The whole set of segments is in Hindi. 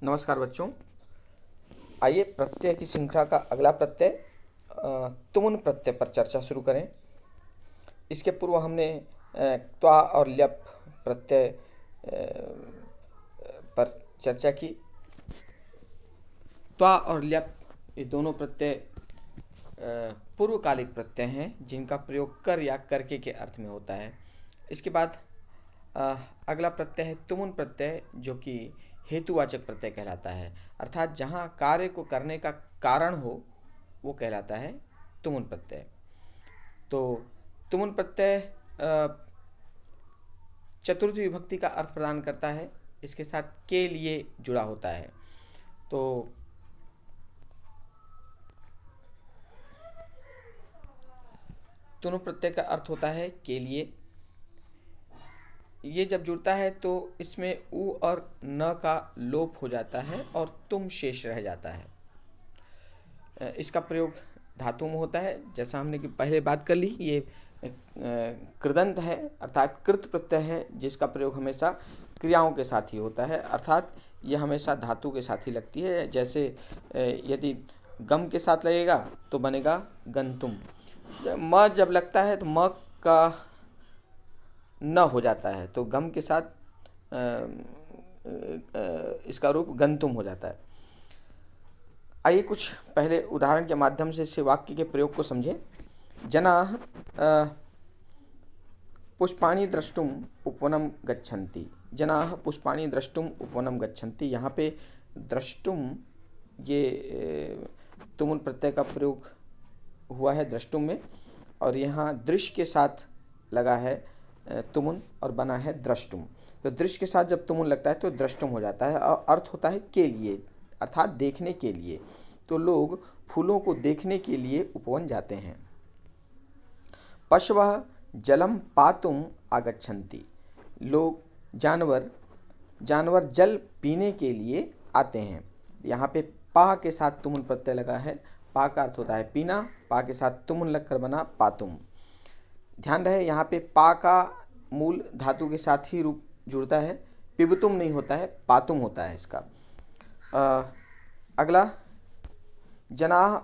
नमस्कार बच्चों। आइए प्रत्यय की श्रृंखला का अगला प्रत्यय तुमुन प्रत्यय पर चर्चा शुरू करें। इसके पूर्व हमने त्वा और ल्यप प्रत्यय पर चर्चा की। त्वा और ल्यप ये दोनों प्रत्यय पूर्वकालिक प्रत्यय हैं जिनका प्रयोग कर या करके के अर्थ में होता है। इसके बाद अगला प्रत्यय है तुमुन प्रत्यय, जो कि हेतुवाचक प्रत्यय कहलाता है, अर्थात जहाँ कार्य को करने का कारण हो वो कहलाता है तुमुन प्रत्यय। तो तुमुन प्रत्यय चतुर्थी विभक्ति का अर्थ प्रदान करता है, इसके साथ के लिए जुड़ा होता है। तो तुमुन प्रत्यय का अर्थ होता है के लिए। ये जब जुड़ता है तो इसमें उ और न का लोप हो जाता है और तुम शेष रह जाता है। इसका प्रयोग धातु में होता है, जैसा हमने कि पहले बात कर ली। ये कृदंत है अर्थात कृत प्रत्यय है, जिसका प्रयोग हमेशा क्रियाओं के साथ ही होता है, अर्थात यह हमेशा धातु के साथ ही लगती है। जैसे यदि गम के साथ लगेगा तो बनेगा गंतुम। म जब लगता है तो म का न हो जाता है, तो गम के साथ इसका रूप गंतुम हो जाता है। आइए कुछ पहले उदाहरण के माध्यम से इस वाक्य के प्रयोग को समझें। जनाः पुष्पाणि द्रष्टुम उपवनं गच्छन्ति। जनाः पुष्पाणि द्रष्टुम उपवनं गच्छन्ति। यहाँ पे द्रष्टुम ये तुमुन प्रत्यय का प्रयोग हुआ है द्रष्टुम में, और यहाँ दृश्य के साथ लगा है तुमुन और बना है द्रष्टुम। तो दृश्य के साथ जब तुमुन लगता है तो द्रष्टुम हो जाता है और अर्थ होता है के लिए, अर्थात देखने के लिए। तो लोग फूलों को देखने के लिए उपवन जाते हैं। पशवः जलम पातुम आगच्छन्ति। लोग जानवर जल पीने के लिए आते हैं। यहाँ पे पा के साथ तुमुन प्रत्यय लगा है। पा का अर्थ होता है पीना, पा के साथ तुमुन लगकर बना पातुम। ध्यान रहे यहाँ पे पा का मूल धातु के साथ ही रूप जुड़ता है, पिबतुम नहीं होता है, पातुम होता है इसका। अगला जनाः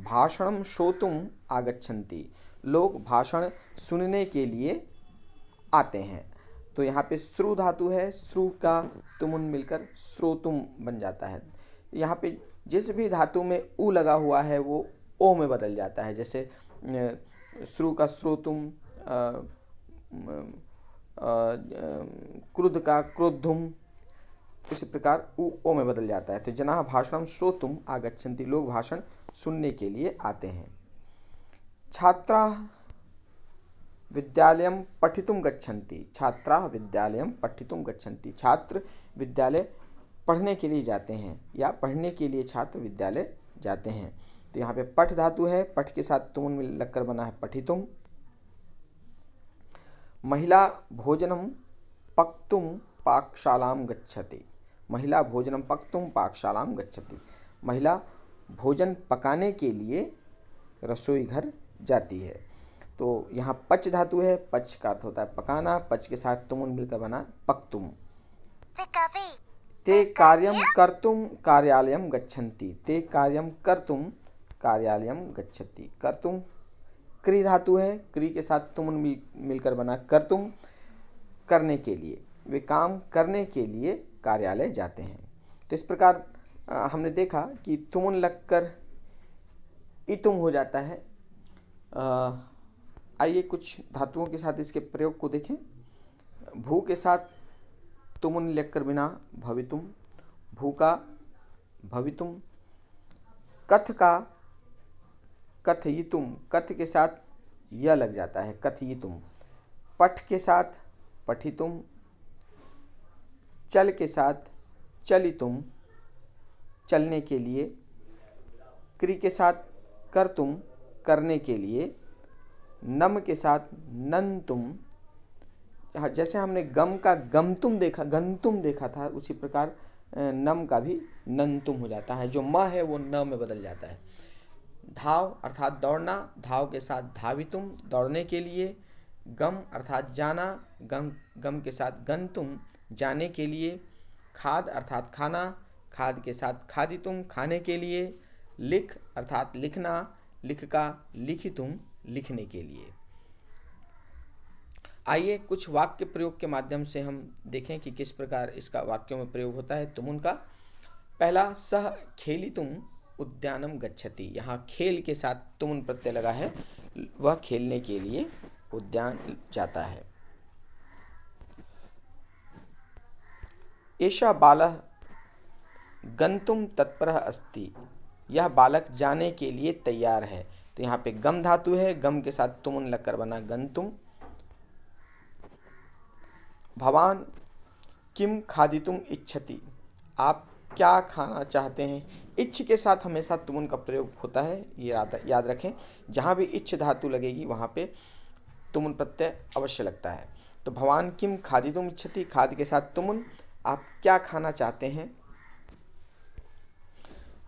भाषणं श्रोतुम आगच्छन्ति। लोग भाषण सुनने के लिए आते हैं। तो यहाँ पे श्रु धातु है, श्रु का तुमुन मिलकर श्रोतुम बन जाता है। यहाँ पे जिस भी धातु में उ लगा हुआ है वो ओ में बदल जाता है। जैसे श्रु का श्रोतुम, क्रुद्ध का क्रोद्धुम, इसी प्रकार उ ओ में बदल जाता है। तो जनाः भाषणं श्रोतुम आगच्छन्ति। लोग भाषण सुनने के लिए आते हैं। छात्राः विद्यालयं पठितुं गच्छन्ति। छात्राः विद्यालयं पठितुं गच्छन्ति। छात्र विद्यालय पढ़ने के लिए जाते हैं, या पढ़ने के लिए छात्र विद्यालय जाते हैं। तो यहाँ पे पठ धातु है, पठ के साथ तुमुन में लगकर बना है पठितुम। महिला भोजनम पक्तुम पाकशालां गच्छति। महिला भोजनम पक्तुम पाकशालां गच्छति। महिला भोजन पकाने के लिए रसोई घर जाती है। तो यहाँ पच धातु है, पच का अर्थ होता है पकाना, पच के साथ तुमुन मिलकर बना पक्तुम। ते कार्यं कर्तुं कार्यालयं गच्छन्ति। ते कार्यं कर्तुं कार्यालयं गच्छति। कर्तुम क्री धातु है, क्री के साथ तुमुन मिलकर बना कर्तुम, करने के लिए। वे काम करने के लिए कार्यालय जाते हैं। तो इस प्रकार हमने देखा कि तुमुन लगकर इतुम हो जाता है। आइए कुछ धातुओं के साथ इसके प्रयोग को देखें। भू के साथ तुमुन लगकर बिना भवितुम, भू का भवितुम। कथ का कथयितुम, कथ के साथ य लग जाता है कथयितुम। पठ के साथ पठितुम। चल के साथ चलितुम, चलने के लिए। क्रि के साथ कर्तुम, करने के लिए। नम के साथ नंतुम। जैसे हमने गम का गमतुम देखा था, उसी प्रकार नम का भी नंतुम हो जाता है। जो म है वो न में बदल जाता है। धाव अर्थात दौड़ना, धाव के साथ धावितुम, दौड़ने के लिए। गम अर्थात जाना, गम के साथ गंतुम, जाने के लिए। खाद अर्थात खाना, खाद के साथ खादितुम खाने के लिए, लिख अर्थात लिखना, लिख का लिखितुम लिखने के लिए। आइए कुछ वाक्य प्रयोग के माध्यम से हम देखें कि किस प्रकार इसका वाक्यों में प्रयोग होता है तुमुन का। पहला, सह खेलितुम उद्यानम गच्छति। यहाँ खेल के साथ तुमुन प्रत्यय लगा है, वह खेलने के लिए उद्यान जाता है। एषा बालः गंतुम तत्परः अस्ति। यह बालक जाने के लिए तैयार है। तो यहाँ पे गम धातु है, गम के साथ तुमुन लगकर बना गंतुम। भवान किम खादितुम इच्छति। आप क्या खाना चाहते हैं। इच्छ के साथ हमेशा तुमुन का प्रयोग होता है, ये याद रखें। जहाँ भी इच्छ धातु लगेगी वहाँ पे तुमुन प्रत्यय अवश्य लगता है। तो भवान किम खादितुम इच्छति, खाद के साथ तुमुन, आप क्या खाना चाहते हैं।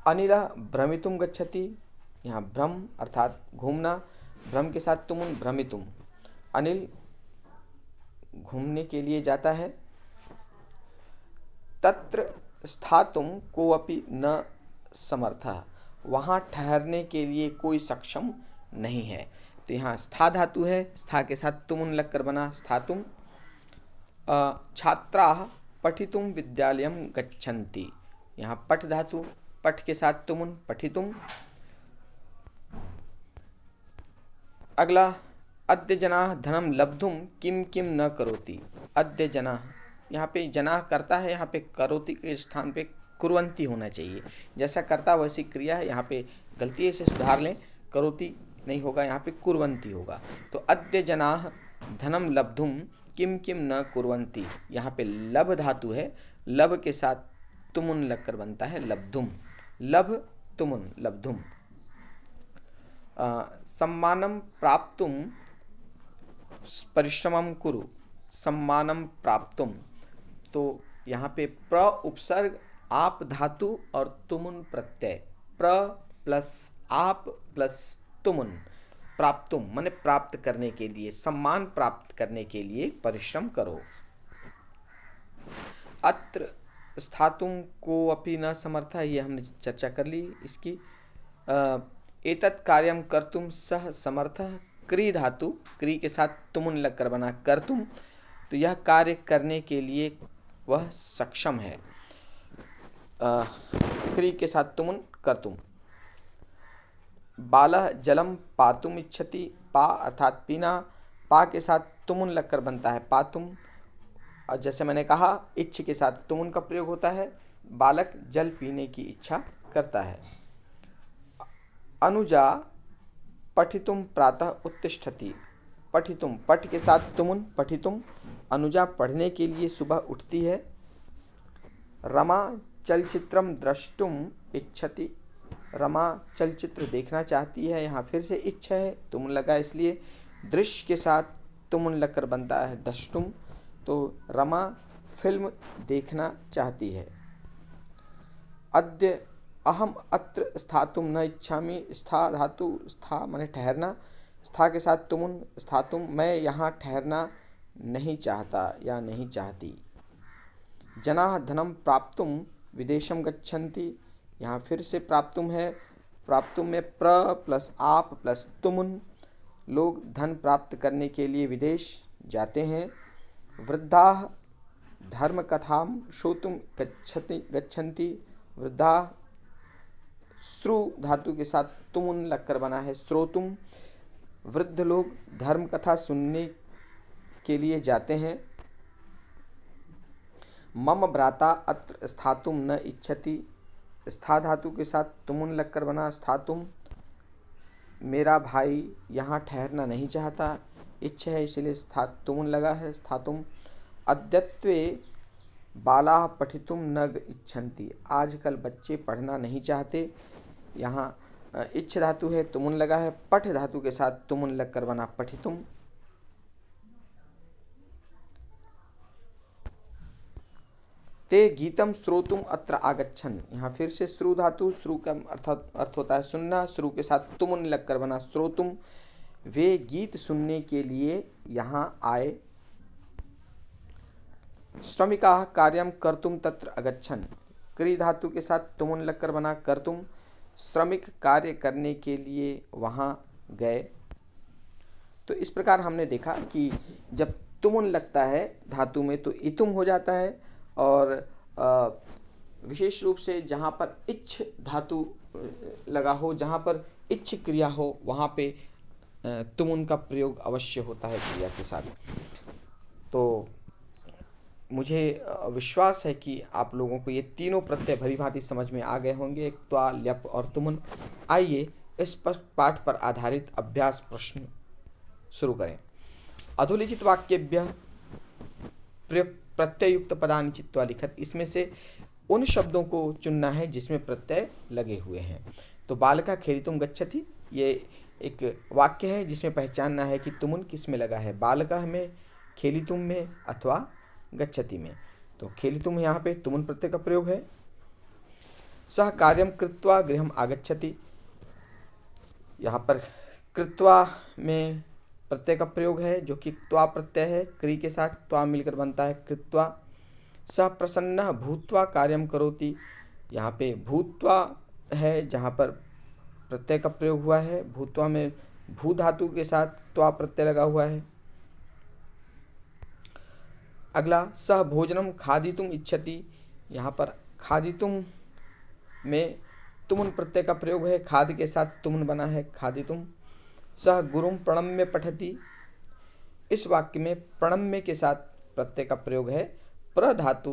अनिलः भ्रमितुम गच्छति। यहाँ भ्रम अर्थात घूमना, भ्रम के साथ तुमुन भ्रमितुम। अनिल घूमने के लिए जाता है। तत्र स्थातुम कोऽपि न समर्थः। वहाँ ठहरने के लिए कोई सक्षम नहीं है। तो यहाँ स्था धातु है, स्था के साथ तुमुन लगकर बना स्थातुम। छात्राः पठितुम विद्यालयम गच्छन्ति। यहाँ पठ धातु, पठ के साथ तुमुन पठितुम। अगला, अद्य जनाः धनम लब्धुम किम किम न करोति। अद्य जनाः, यहाँ पे जनाः करता है, यहाँ पे करोति के स्थान पे कुर्वन्ति होना चाहिए। जैसा करता वैसी क्रिया है, यहाँ पे गलती है, इसे सुधार लें। करोति नहीं होगा, यहाँ पे कुर्वन्ति होगा। तो अद्य जनाः धनम लब्धुम किम किम न कुर्वन्ति। यहाँ पे लब धातु है, लब के साथ तुमुन लगकर बनता है लब्धुम। लभ तुमुन लब्धुम। सम्मानम प्राप्तुम परिश्रमम कुरु। सम्मानम प्राप्तुम, तो यहाँ पे प्र उपसर्ग, आप धातु और तुमुन प्रत्यय। प्र प्लस आप प्लस तुमुन, प्राप्तुम माने प्राप्त करने के लिए, सम्मान प्राप्त करने के लिए परिश्रम करो। अत्र स्थातुम को अपि न समर्था, ये हमने चर्चा कर ली इसकी। एतत् कार्यम कर्तुम सह समर्थः। क्री धातु, क्री के साथ तुमुन लगकर बना कर्तुम। तो यह कार्य करने के लिए वह सक्षम है। क्री के साथ तुमुन कर्तुम। बालः जलम पातुम इच्छति। पा अर्थात पीना, पा के साथ तुमुन लगकर बनता है पातुम। और जैसे मैंने कहा, इच्छ के साथ तुमुन का प्रयोग होता है। बालक जल पीने की इच्छा करता है। अनुजा पठितुम प्रातः उत्तिष्ठति। पठितुम, पठ के साथ तुमुन पठितुम। अनुजा पढ़ने के लिए सुबह उठती है। रमा चलचित्रम द्रष्टुम इच्छति। रमा चलचित्र देखना चाहती है, यहाँ फिर से इच्छा है, तुमुन लगा इसलिए। दृश्य के साथ तुमुन लगकर बनता है द्रष्टुम। तो रमा फिल्म देखना चाहती है। अद्य अहम अत्र स्थातुम न इच्छामि। स्था धातु, स्था माने ठहरना, स्था के साथ तुमुन स्थातुम। मैं यहाँ ठहरना नहीं चाहता या नहीं चाहती। जनाः धनम प्राप्तुम विदेशम गच्छन्ति। यहाँ फिर से प्राप्तुम है, प्राप्तुम में प्र प्लस आप प्लस तुमुन। लोग धन प्राप्त करने के लिए विदेश जाते हैं। वृद्धाः धर्म कथाम श्रोतुम गच्छन्ति। वृद्धा श्रु धातु के साथ तुमुन लगकर बना है श्रोतुम। वृद्ध लोग धर्म कथा सुनने के लिए जाते हैं। मम भ्राता अत्र स्थातुम न इच्छति। स्था धातु के साथ तुमुन लगकर बना स्थातुम। मेरा भाई यहाँ ठहरना नहीं चाहता, इच्छा है इसलिए तुमुन लगा है स्थातुम। अद्यत्वे बालाः पठितुम न इच्छन्ति। आजकल बच्चे पढ़ना नहीं चाहते, यहाँ इच्छ धातु है, तुमुन लगा है। पठ धातु के साथ तुमुन लगकर बना पठितुम। ते गीतम श्रोतुम अत्र आगच्छन्। यहाँ फिर से श्रु धातु, श्रु का अर्थ होता है सुनना, श्रु के साथ तुमुन लगकर बना श्रोतुम। वे गीत सुनने के लिए यहाँ आए। श्रमिकाः कार्यं कर्तुं तत्र अगच्छन्। क्री धातु के साथ तुमुन लगकर बना कर्तुम। श्रमिक कार्य करने के लिए वहाँ गए। तो इस प्रकार हमने देखा कि जब तुमुन लगता है धातु में तो इतुम हो जाता है, और विशेष रूप से जहाँ पर इच्छ धातु लगा हो, जहाँ पर इच्छ क्रिया हो, वहाँ पे तुमुन का प्रयोग अवश्य होता है क्रिया के साथ। तो मुझे विश्वास है कि आप लोगों को ये तीनों प्रत्यय भली भांति समझ में आ गए होंगे, एक त्वा, ल्यप और तुमुन। आइए इस पाठ पर आधारित अभ्यास प्रश्न शुरू करें। अधोलिखित वाक्येभ्यः प्रत्ययुक्त पदानि चित्वा लिखत। इसमें से उन शब्दों को चुनना है जिसमें प्रत्यय लगे हुए हैं। तो बालका खेलितुम गच्छति, ये एक वाक्य है जिसमें पहचानना है कि तुमुन किस में लगा है, बालका में, खेलितुम में अथवा गच्छति में। तो खेलितुम यहाँ पे तुमुन प्रत्यय का प्रयोग है। सह कार्यम कृत्वा गृहम आगच्छति, यहाँ पर कृत्वा में प्रत्यय का प्रयोग है जो कि त्वा प्रत्यय है, क्री के साथ त्वा मिलकर बनता है कृत्वा। सह प्रसन्नः भूत्वा कार्यम करोति, यहाँ पे भूत्वा है जहाँ पर प्रत्यय का प्रयोग हुआ है। भूत्वा में भू धातु के साथ त्वा प्रत्यय लगा हुआ है। अगला सह भोजनम खादितुम इच्छति, यहाँ पर खादितुम में तुमुन प्रत्यय का प्रयोग है, खाद के साथ तुमुन बना है खादितुम। सह गुरुम प्रणम्य पठति, इस वाक्य में प्रणम्य के साथ प्रत्यय का प्रयोग है, प्र धातु,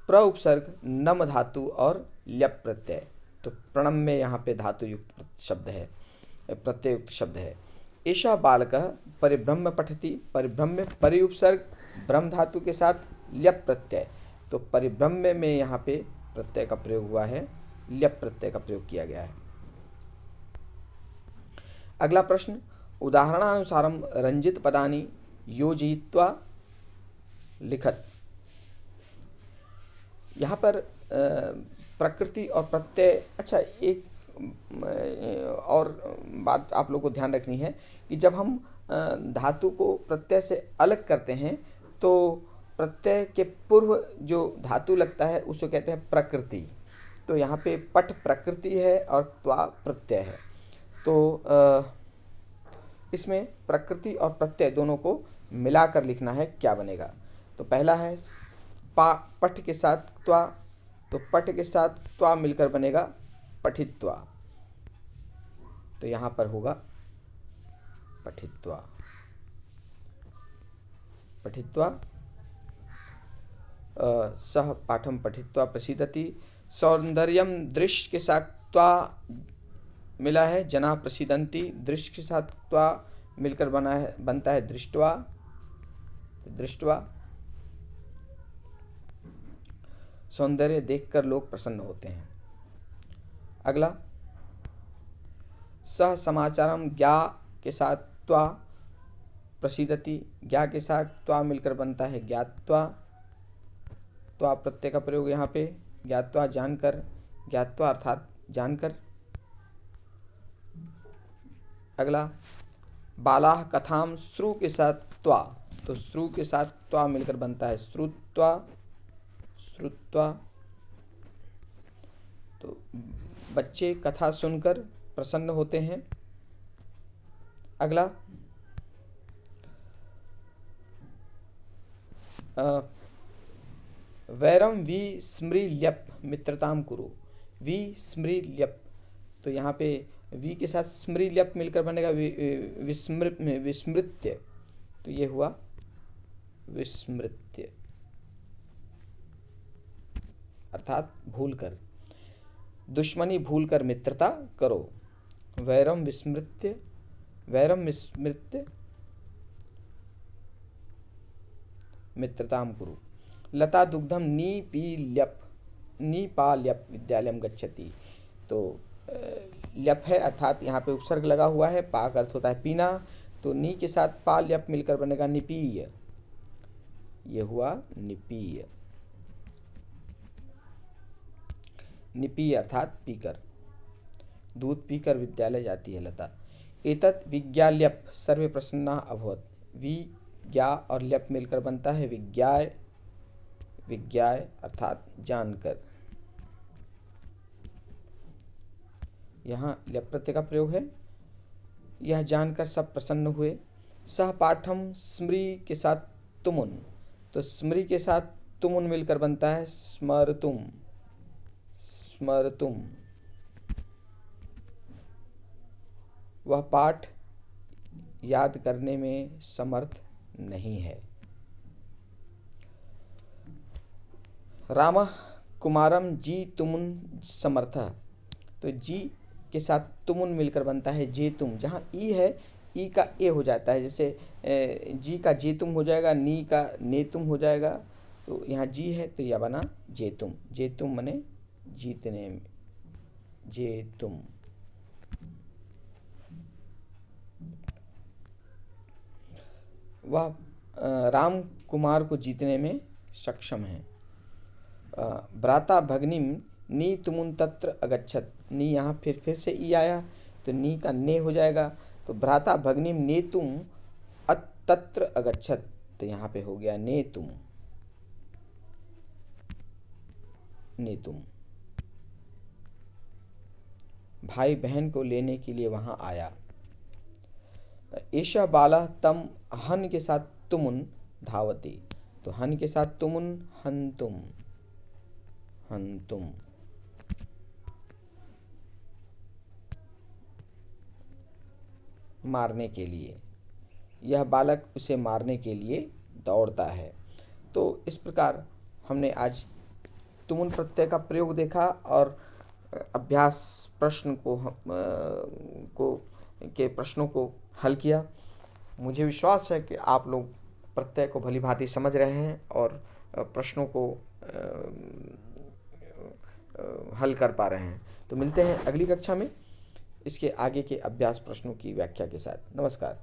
प्र उपसर्ग, नम धातु और ल्यप प्रत्यय। तो प्रणम्य यहाँ पे धातु युक्त शब्द है, प्रत्यय युक्त शब्द है। एषा बालकः परिभ्रम्य पठति, परिभ्रम्य परि उपसर्ग, ब्रह्म धातु के साथ ल्यप प्रत्यय। तो परिभ्रम्य में यहाँ पे प्रत्यय का प्रयोग हुआ है, ल्यप प्रत्यय का प्रयोग किया गया है। अगला प्रश्न, उदाहरणानुसारम रंजित पदानि योजयित्वा लिखत। यहाँ पर प्रकृति और प्रत्यय, अच्छा एक और बात आप लोग को ध्यान रखनी है कि जब हम धातु को प्रत्यय से अलग करते हैं तो प्रत्यय के पूर्व जो धातु लगता है उसको कहते हैं प्रकृति। तो यहाँ पे पट प्रकृति है और त्वा प्रत्यय है। तो इसमें प्रकृति और प्रत्यय दोनों को मिलाकर लिखना है, क्या बनेगा। तो पहला है पठ के साथ त्वा, तो पठ के साथ त्वा मिलकर बनेगा पठित्वा। तो यहाँ पर होगा पठित्वा, पठित्वा। सह पाठम पठित्वा प्रसीदति। सौंदर्यम दृश्य के साथ त्वा मिला है, जना प्रसीदंती, दृश्य के साथ त्वा मिलकर बनता है दृष्टवा, दृष्टवा। सौंदर्य देखकर लोग प्रसन्न होते हैं। अगला, सह समाचारम ज्ञा के साथ त्वा प्रसीदति, ज्ञा के साथ त्वा मिलकर बनता है ज्ञात्वा। त्वा प्रत्यय का प्रयोग यहाँ पे, ज्ञात्वा जानकर, ज्ञात्वा अर्थात जानकर। अगला, बालाह कथाम श्रु के साथ त्वा, तो श्रु के साथ त्वा मिलकर बनता है श्रुत्वा, श्रुत्वा। तो बच्चे कथा सुनकर प्रसन्न होते हैं। अगला, वैरम विस्मृल्यप मित्रताम कुरु, विस्मृल्यप। तो यहाँ पे वी के साथ स्मृल्यप मिलकर बनेगा विस्मृत्य। तो ये हुआ विस्मृत्य अर्थात भूलकर, दुश्मनी भूलकर मित्रता करो। वैरम विस्मृत्य, वैरम विस्मृत्य मित्रताम कुरु। लता दुग्धम नीपील्यप, नीपाल्यप विद्यालयम गच्छति। तो ल्यप है अर्थात यहाँ पे उपसर्ग लगा हुआ है, पा का अर्थ होता है पीना। तो नी के साथ पाल्यप मिलकर बनेगा निपीय, ये हुआ निपीय, निपीय अर्थात पीकर, दूध पीकर विद्यालय जाती है लता। एतत् विज्ञाल्यप सर्वे प्रसन्ना अभवत्, विज्ञा और ल्यप मिलकर बनता है विज्ञाय, विज्ञाय अर्थात जानकर। यहाँ ल्यप प्रत्यय का प्रयोग है। यह जानकर सब प्रसन्न हुए। सह पाठम स्मृ के साथ तुमुन, तो स्मृ के साथ तुमुन मिलकर बनता है स्मरतुम, स्मरतुम। वह पाठ याद करने में समर्थ नहीं है। रामः कुमारम जी तुमुन समर्थः, तो जी के साथ तुमुन मिलकर बनता है जे तुम। जहाँ ई है, ई का ए हो जाता है, जैसे जी का जे तुम हो जाएगा, नी का ने तुम हो जाएगा। तो यहाँ जी है तो यह बना जे तुम। जे तुम मने जीतने में, जे तुम। वह राम कुमार को जीतने में सक्षम है। भ्राता भग्निम नी तुमुन तत्र अगच्छत, नी यहाँ फिर से ई आया तो नी का ने हो जाएगा। तो भ्राता भग्निम ने तुम तत्र अगच्छत, तो यहाँ पे हो गया ने तुम, ने तुम। भाई बहन को लेने के लिए वहां आया। एषा बाला तम हन के साथ तुमुन धावती, तो हन के साथ तुमुन हंतुम, हंतुम। मारने के लिए, यह बालक उसे मारने के लिए दौड़ता है। तो इस प्रकार हमने आज तुमुन प्रत्यय का प्रयोग देखा और अभ्यास प्रश्न के प्रश्नों को हल किया। मुझे विश्वास है कि आप लोग प्रत्यय को भली भांति समझ रहे हैं और प्रश्नों को हल कर पा रहे हैं। तो मिलते हैं अगली कक्षा में इसके आगे के अभ्यास प्रश्नों की व्याख्या के साथ। नमस्कार।